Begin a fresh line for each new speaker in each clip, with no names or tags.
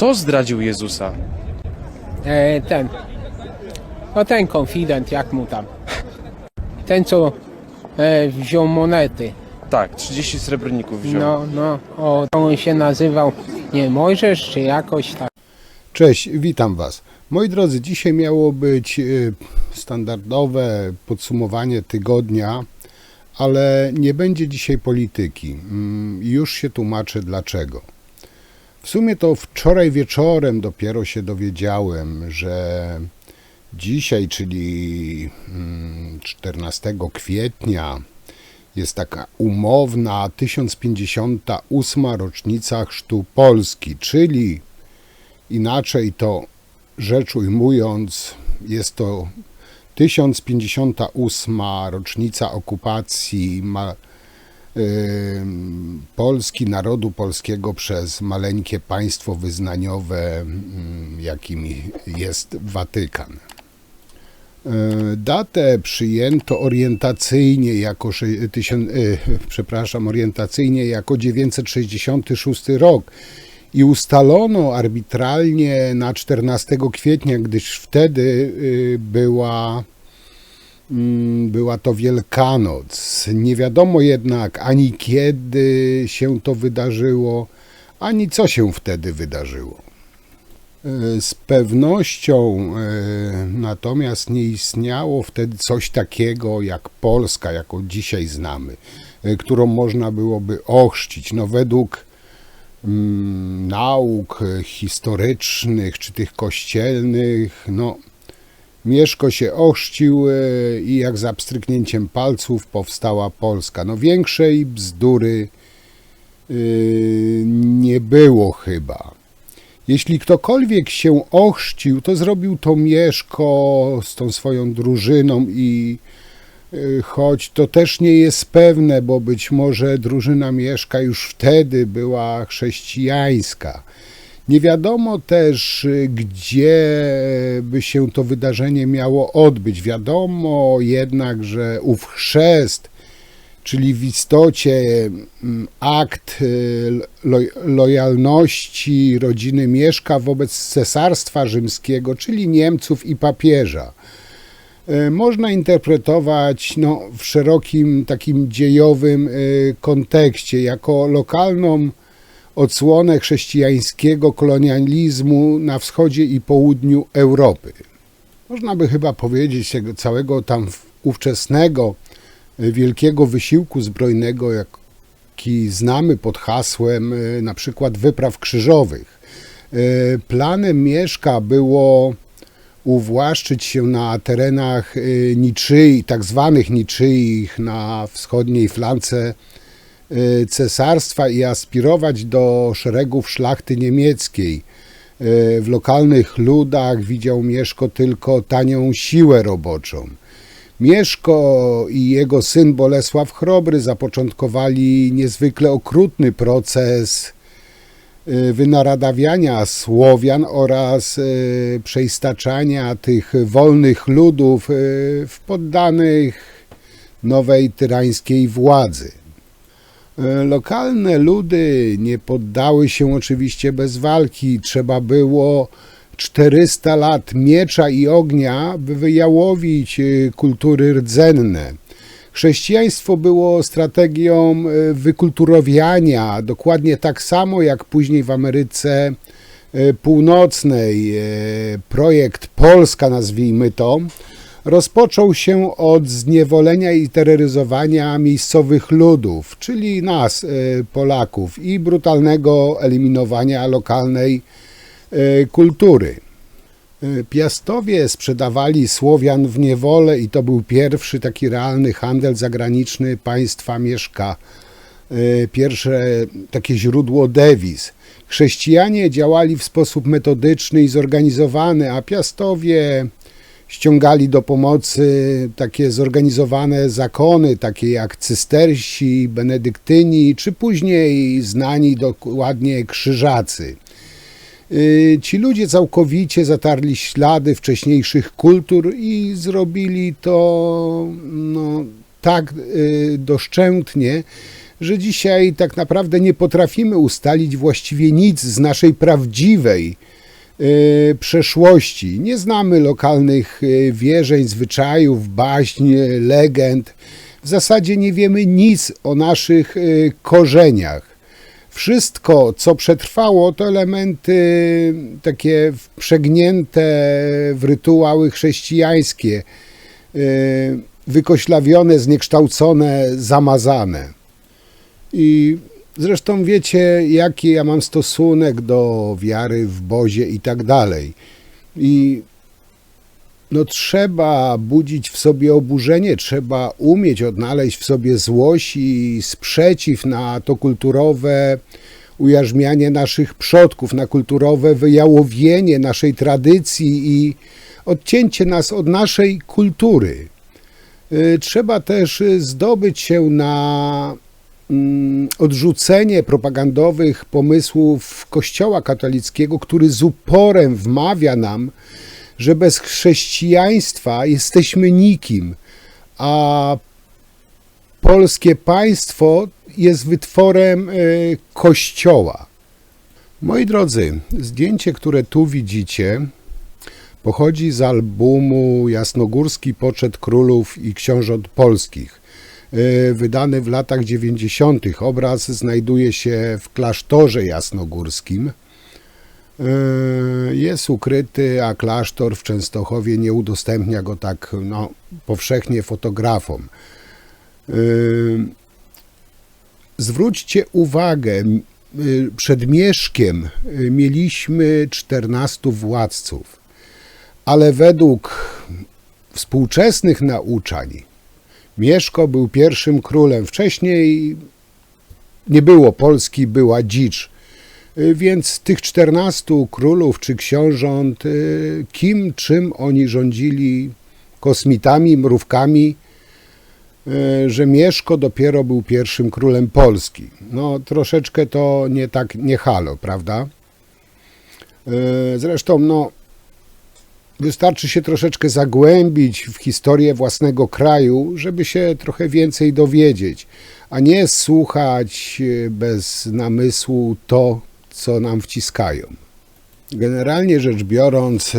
Kto zdradził Jezusa?
Ten konfident, jak mu tam. Ten, co wziął monety.
Tak, 30 srebrników wziął.
On się nazywał, nie Mojżesz, czy jakoś tak.
Cześć, witam Was. Moi drodzy, dzisiaj miało być standardowe podsumowanie tygodnia, ale nie będzie dzisiaj polityki. Już się tłumaczę dlaczego. W sumie to wczoraj wieczorem dopiero się dowiedziałem, że dzisiaj, czyli 14 kwietnia, jest taka umowna 1058. rocznica chrztu Polski, czyli inaczej to rzecz ujmując, jest to 1058. rocznica okupacji Polski, narodu polskiego przez maleńkie państwo wyznaniowe, jakim jest Watykan. Datę przyjęto orientacyjnie jako 966 rok i ustalono arbitralnie na 14 kwietnia, gdyż wtedy była to Wielkanoc. Nie wiadomo jednak ani kiedy się to wydarzyło, ani co się wtedy wydarzyło. Z pewnością natomiast nie istniało wtedy coś takiego jak Polska, jaką dzisiaj znamy, którą można byłoby ochrzcić. Według nauk historycznych czy tych kościelnych, Mieszko się ochrzcił i jak za pstryknięciem palców powstała Polska. Większej bzdury nie było chyba. Jeśli ktokolwiek się ochrzcił, to zrobił to Mieszko z tą swoją drużyną i choć to też nie jest pewne, bo być może drużyna Mieszka już wtedy była chrześcijańska. Nie wiadomo też, gdzie by się to wydarzenie miało odbyć. Wiadomo jednak, że ów chrzest, czyli w istocie akt lojalności rodziny Mieszka wobec Cesarstwa Rzymskiego, czyli Niemców i papieża, można interpretować w szerokim takim dziejowym kontekście jako lokalną odsłonę chrześcijańskiego kolonializmu na wschodzie i południu Europy. Można by chyba powiedzieć tego całego tam ówczesnego wielkiego wysiłku zbrojnego, jaki znamy pod hasłem na przykład wypraw krzyżowych. Planem Mieszka było uwłaszczyć się na terenach niczyi, tak zwanych niczyich na wschodniej flance cesarstwa i aspirować do szeregów szlachty niemieckiej. W lokalnych ludach widział Mieszko tylko tanią siłę roboczą. Mieszko i jego syn Bolesław Chrobry zapoczątkowali niezwykle okrutny proces wynaradawiania Słowian oraz przeistaczania tych wolnych ludów w poddanych nowej tyrańskiej władzy. Lokalne ludy nie poddały się oczywiście bez walki. Trzeba było 400 lat miecza i ognia, by wyjałowić kultury rdzenne. Chrześcijaństwo było strategią wykulturowiania, dokładnie tak samo jak później w Ameryce Północnej. Projekt Polska, nazwijmy to, rozpoczął się od zniewolenia i terroryzowania miejscowych ludów, czyli nas, Polaków, i brutalnego eliminowania lokalnej kultury. Piastowie sprzedawali Słowian w niewolę i to był pierwszy taki realny handel zagraniczny państwa Mieszka. Pierwsze takie źródło dewiz. Chrześcijanie działali w sposób metodyczny i zorganizowany, a Piastowie ściągali do pomocy takie zorganizowane zakony, takie jak cystersi, benedyktyni, czy później znani dokładnie krzyżacy. Ci ludzie całkowicie zatarli ślady wcześniejszych kultur i zrobili to tak doszczętnie, że dzisiaj tak naprawdę nie potrafimy ustalić właściwie nic z naszej prawdziwej przeszłości. Nie znamy lokalnych wierzeń, zwyczajów, baśń, legend. W zasadzie nie wiemy nic o naszych korzeniach. Wszystko, co przetrwało, to elementy takie wprzęgnięte w rytuały chrześcijańskie, wykoślawione, zniekształcone, zamazane. I zresztą wiecie, jaki ja mam stosunek do wiary w Bozie i tak dalej. I no trzeba budzić w sobie oburzenie, trzeba umieć odnaleźć w sobie złość i sprzeciw na to kulturowe ujarzmianie naszych przodków, na kulturowe wyjałowienie naszej tradycji i odcięcie nas od naszej kultury. Trzeba też zdobyć się na odrzucenie propagandowych pomysłów Kościoła katolickiego, który z uporem wmawia nam, że bez chrześcijaństwa jesteśmy nikim, a polskie państwo jest wytworem Kościoła. Moi drodzy, zdjęcie, które tu widzicie, pochodzi z albumu Jasnogórski Poczet Królów i Książąt Polskich, wydany w latach 90. Obraz znajduje się w klasztorze jasnogórskim. Jest ukryty, a klasztor w Częstochowie nie udostępnia go tak powszechnie fotografom. Zwróćcie uwagę, przed Mieszkiem mieliśmy 14 władców, ale według współczesnych nauczań Mieszko był pierwszym królem. Wcześniej nie było Polski, była dzicz. Więc tych 14 królów czy książąt, czym oni rządzili, kosmitami, mrówkami, że Mieszko dopiero był pierwszym królem Polski. No troszeczkę to nie halo, prawda? Zresztą wystarczy się troszeczkę zagłębić w historię własnego kraju, żeby się trochę więcej dowiedzieć, a nie słuchać bez namysłu to, co nam wciskają. Generalnie rzecz biorąc,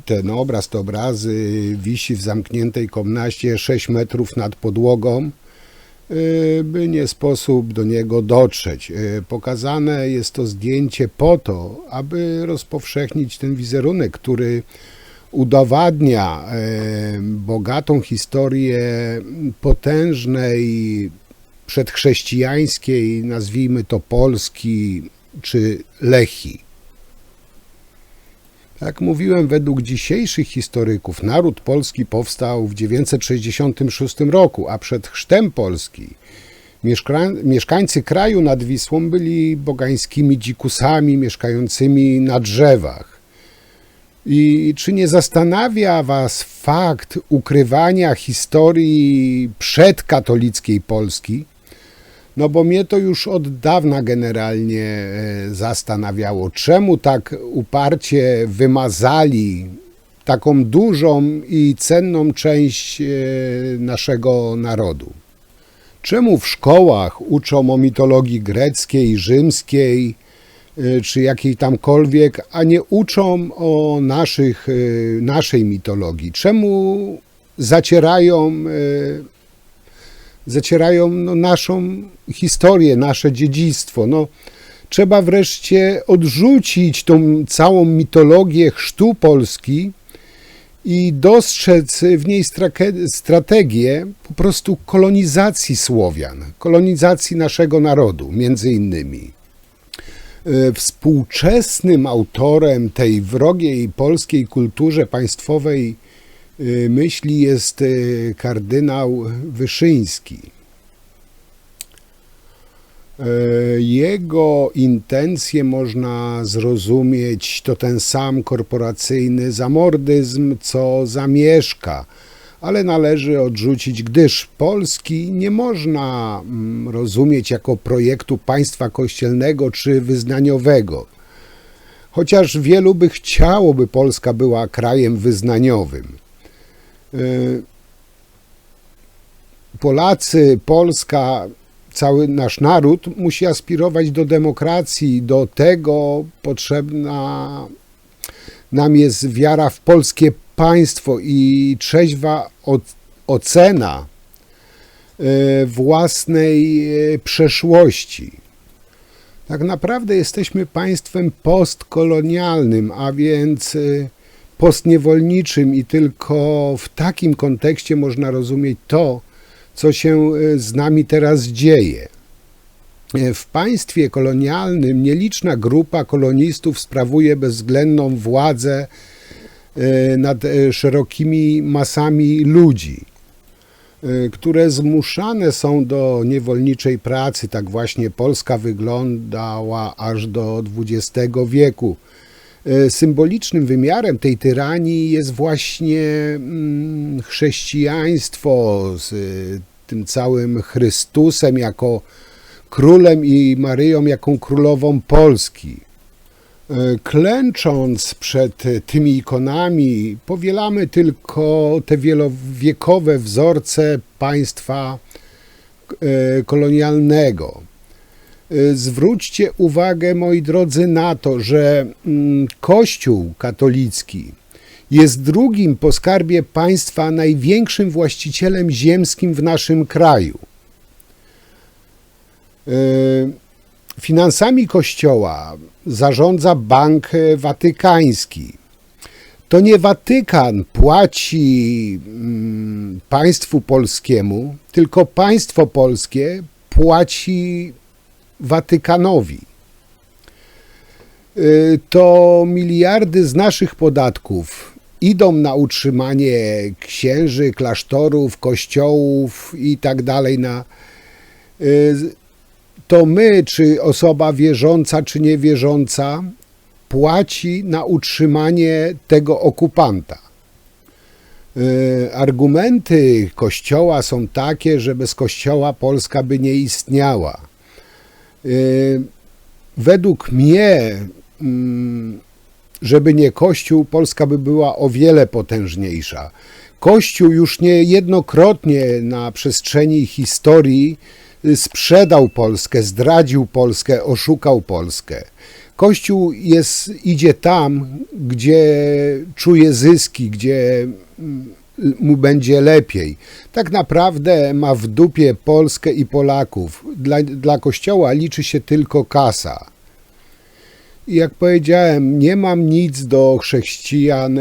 ten obraz, te obrazy wisi w zamkniętej komnacie 6 metrów nad podłogą, by nie sposób do niego dotrzeć. Pokazane jest to zdjęcie po to, aby rozpowszechnić ten wizerunek, który udowadnia bogatą historię potężnej, przedchrześcijańskiej, nazwijmy to Polski czy Lechii. Jak mówiłem, według dzisiejszych historyków naród polski powstał w 966 roku, a przed chrztem Polski mieszkańcy kraju nad Wisłą byli bogańskimi dzikusami mieszkającymi na drzewach. I czy nie zastanawia was fakt ukrywania historii przedkatolickiej Polski? No bo mnie to już od dawna generalnie zastanawiało, czemu tak uparcie wymazali taką dużą i cenną część naszego narodu. Czemu w szkołach uczą o mitologii greckiej, rzymskiej, czy jakiej tamkolwiek, a nie uczą o naszej mitologii? Czemu zacierają naszą historię, nasze dziedzictwo? Trzeba wreszcie odrzucić tą całą mitologię chrztu Polski i dostrzec w niej strategię po prostu kolonizacji Słowian, kolonizacji naszego narodu, między innymi. Współczesnym autorem tej wrogiej polskiej kulturze państwowej myśli jest kardynał Wyszyński. Jego intencje można zrozumieć, to ten sam korporacyjny zamordyzm, co Zamieszka, ale należy odrzucić, gdyż Polski nie można rozumieć jako projektu państwa kościelnego czy wyznaniowego. Chociaż wielu by chciało, by Polska była krajem wyznaniowym. Polacy, Polska cały nasz naród musi aspirować do demokracji, do tego potrzebna nam jest wiara w polskie państwo i trzeźwa ocena własnej przeszłości. Tak naprawdę jesteśmy państwem postkolonialnym, a więc postniewolniczym i tylko w takim kontekście można rozumieć to, co się z nami teraz dzieje. W państwie kolonialnym nieliczna grupa kolonistów sprawuje bezwzględną władzę nad szerokimi masami ludzi, które zmuszane są do niewolniczej pracy. Tak właśnie Polska wyglądała aż do XX wieku. Symbolicznym wymiarem tej tyranii jest właśnie chrześcijaństwo z tym całym Chrystusem jako królem i Maryją jako królową Polski. Klęcząc przed tymi ikonami, powielamy tylko te wielowiekowe wzorce państwa kolonialnego. Zwróćcie uwagę, moi drodzy, na to, że Kościół katolicki jest drugim po skarbie państwa największym właścicielem ziemskim w naszym kraju. Finansami Kościoła zarządza Bank Watykański. To nie Watykan płaci państwu polskiemu, tylko państwo polskie płaci Watykanowi. To miliardy z naszych podatków idą na utrzymanie księży, klasztorów, kościołów i tak dalej. To my, czy osoba wierząca, czy niewierząca, płaci na utrzymanie tego okupanta. Argumenty Kościoła są takie, że bez Kościoła Polska by nie istniała. Według mnie, żeby nie Kościół, Polska by była o wiele potężniejsza. Kościół już niejednokrotnie na przestrzeni historii sprzedał Polskę, zdradził Polskę, oszukał Polskę. Kościół idzie tam, gdzie czuje zyski, gdzie mu będzie lepiej. Tak naprawdę ma w dupie Polskę i Polaków. Dla Kościoła liczy się tylko kasa. I jak powiedziałem, nie mam nic do chrześcijan,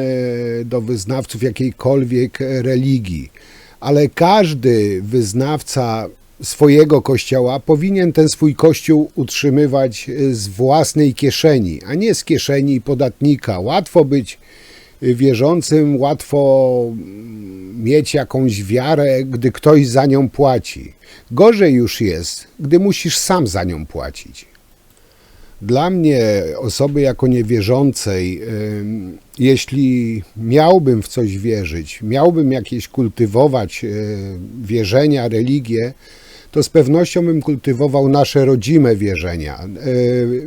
do wyznawców jakiejkolwiek religii, ale każdy wyznawca swojego kościoła powinien ten swój kościół utrzymywać z własnej kieszeni, a nie z kieszeni podatnika. Łatwo być wierzącym, łatwo mieć jakąś wiarę, gdy ktoś za nią płaci. Gorzej już jest, gdy musisz sam za nią płacić. Dla mnie, osoby jako niewierzącej, jeśli miałbym w coś wierzyć, miałbym jakieś kultywować wierzenia, religie, to z pewnością bym kultywował nasze rodzime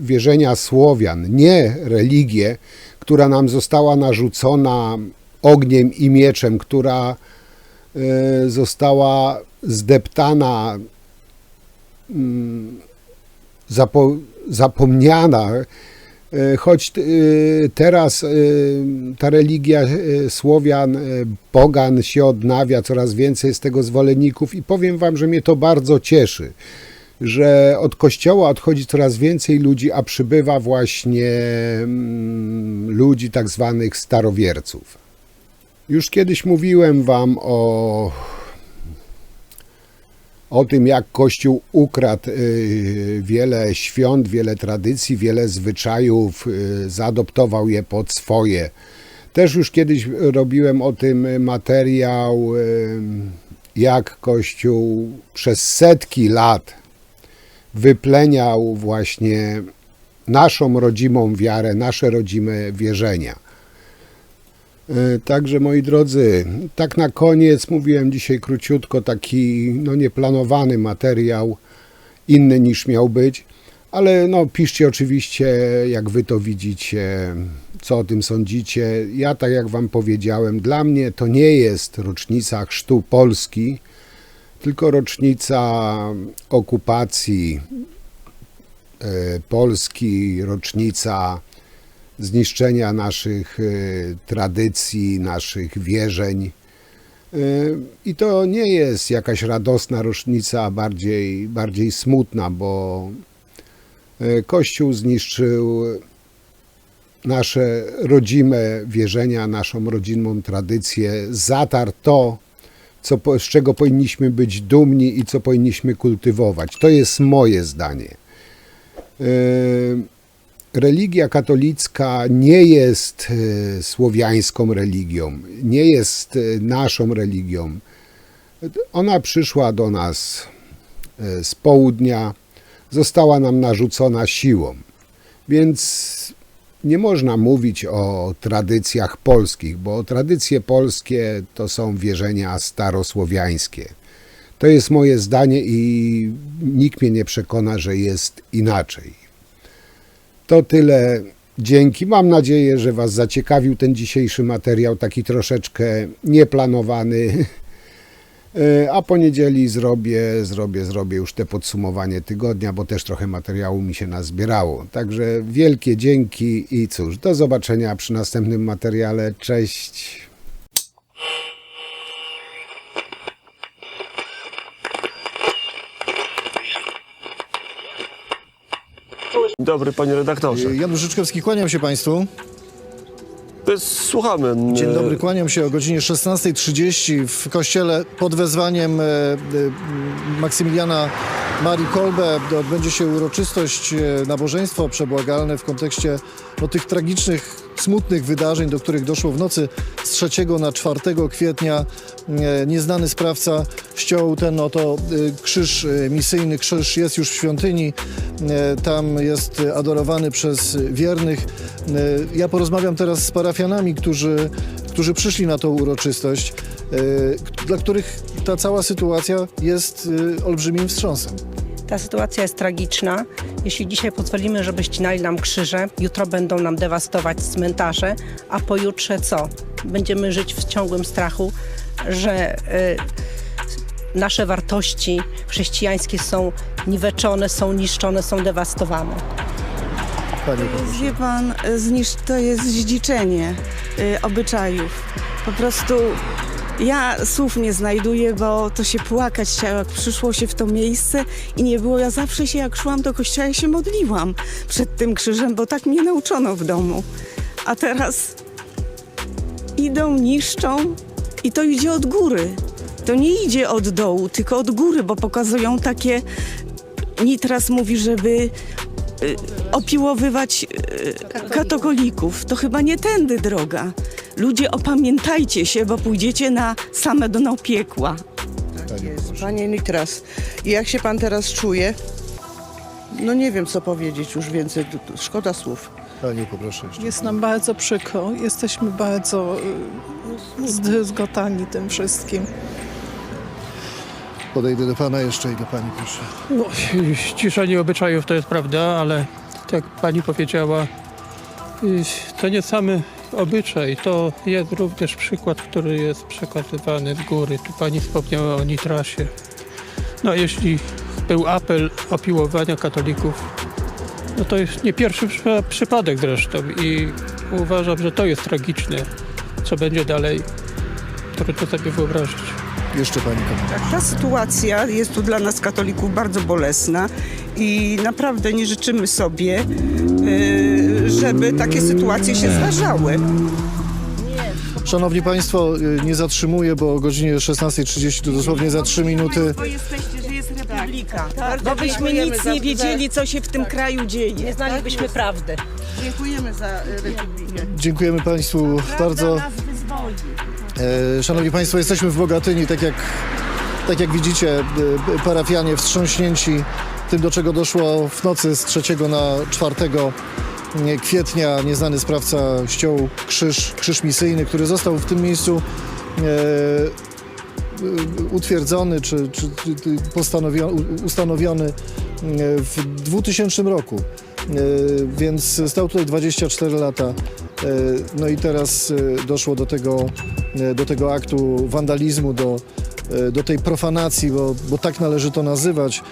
wierzenia Słowian, nie religię, która nam została narzucona ogniem i mieczem, która została zdeptana, zapomniana, choć teraz ta religia Słowian, pogan się odnawia, coraz więcej jest tego zwolenników i powiem wam, że mnie to bardzo cieszy, że od Kościoła odchodzi coraz więcej ludzi, a przybywa właśnie ludzi tak zwanych starowierców. Już kiedyś mówiłem wam o tym, jak Kościół ukradł wiele świąt, wiele tradycji, wiele zwyczajów, zaadoptował je pod swoje. Też już kiedyś robiłem o tym materiał, jak Kościół przez setki lat wypleniał właśnie naszą rodzimą wiarę, nasze rodzime wierzenia. Także moi drodzy, tak na koniec mówiłem dzisiaj króciutko taki nieplanowany materiał, inny niż miał być, ale piszcie oczywiście, jak wy to widzicie, co o tym sądzicie. Ja, tak jak wam powiedziałem, dla mnie to nie jest rocznica chrztu Polski, tylko rocznica okupacji Polski, rocznica zniszczenia naszych tradycji, naszych wierzeń. I to nie jest jakaś radosna rocznica, a bardziej smutna, bo Kościół zniszczył nasze rodzime wierzenia, naszą rodzinną tradycję, zatarł to, z czego powinniśmy być dumni i co powinniśmy kultywować. To jest moje zdanie. Religia katolicka nie jest słowiańską religią, nie jest naszą religią. Ona przyszła do nas z południa, została nam narzucona siłą, więc nie można mówić o tradycjach polskich, bo tradycje polskie to są wierzenia starosłowiańskie. To jest moje zdanie i nikt mnie nie przekona, że jest inaczej. To tyle. Dzięki. Mam nadzieję, że Was zaciekawił ten dzisiejszy materiał, taki troszeczkę nieplanowany. A po niedzieli zrobię już te podsumowanie tygodnia, bo też trochę materiału mi się nazbierało. Także wielkie dzięki i cóż, do zobaczenia przy następnym materiale. Cześć!
Dzień dobry, panie redaktorze.
Jan Życzkowski, kłaniam się Państwu.
Słuchamy.
Dzień dobry, kłaniam się o godzinie 16:30 w kościele pod wezwaniem Maksymiliana Marii Kolbe. Odbędzie się uroczystość, nabożeństwo przebłagalne w kontekście tych tragicznych, smutnych wydarzeń, do których doszło w nocy z 3 na 4 kwietnia. Nieznany sprawca ściął ten oto krzyż misyjny. Krzyż jest już w świątyni. Tam jest adorowany przez wiernych. Ja porozmawiam teraz z parafianami, którzy przyszli na tą uroczystość, dla których ta cała sytuacja jest olbrzymim wstrząsem.
Ta sytuacja jest tragiczna. Jeśli dzisiaj pozwolimy, żeby ścinali nam krzyże, jutro będą nam dewastować cmentarze, a pojutrze co? Będziemy żyć w ciągłym strachu, że nasze wartości chrześcijańskie są niweczone, są niszczone, są dewastowane.
Wie pan, to jest zdziczenie obyczajów. Po prostu ja słów nie znajduję, bo to się płakać chciało, jak przyszło się w to miejsce i nie było. Ja zawsze się, jak szłam do kościoła, się modliłam przed tym krzyżem, bo tak mnie nauczono w domu. A teraz idą, niszczą i to idzie od góry. To nie idzie od dołu, tylko od góry, bo pokazują takie... Nitras mówi, żeby opiłowywać katolików. To chyba nie tędy droga. Ludzie, opamiętajcie się, bo pójdziecie na same dno piekła.
Panie Nitras, jak się pan teraz czuje? No nie wiem, co powiedzieć już więcej, szkoda słów.
Panie, poproszę jeszcze.
Jest nam bardzo przykro, jesteśmy bardzo zdruzgotani tym wszystkim.
Podejdę do pana jeszcze i do pani, proszę.
No, ściszenie obyczajów to jest prawda, ale tak jak pani powiedziała, to nie samy obyczaj, to jest również przykład, który jest przekazywany z góry. Tu pani wspomniała o Nitrasie. No jeśli był apel opiłowania katolików, no to jest nie pierwszy przypadek zresztą i uważam, że to jest tragiczne. Co będzie dalej, trudno sobie wyobrazić.
Jeszcze pani komentarz.
Ta sytuacja jest tu dla nas katolików bardzo bolesna i naprawdę nie życzymy sobie, żeby takie sytuacje się zdarzały.
Szanowni Państwo, nie zatrzymuję, bo o godzinie 16:30 to dosłownie za 3 minuty.
Bo jesteście, że jest republika. Bo byśmy nic nie wiedzieli, co się w tym kraju dzieje.
Nie znalibyśmy prawdy.
Dziękujemy za republikę.
Dziękujemy Państwu bardzo.
Nas wyzwoli.
Szanowni Państwo, jesteśmy w Bogatyni, tak jak widzicie, parafianie wstrząśnięci tym, do czego doszło w nocy z 3 na 4 kwietnia. Nieznany sprawca ściął krzyż misyjny, który został w tym miejscu utwierdzony czy ustanowiony w 2000 roku. Więc stał tutaj 24 lata. No i teraz doszło do tego aktu wandalizmu, do tej profanacji, bo tak należy to nazywać,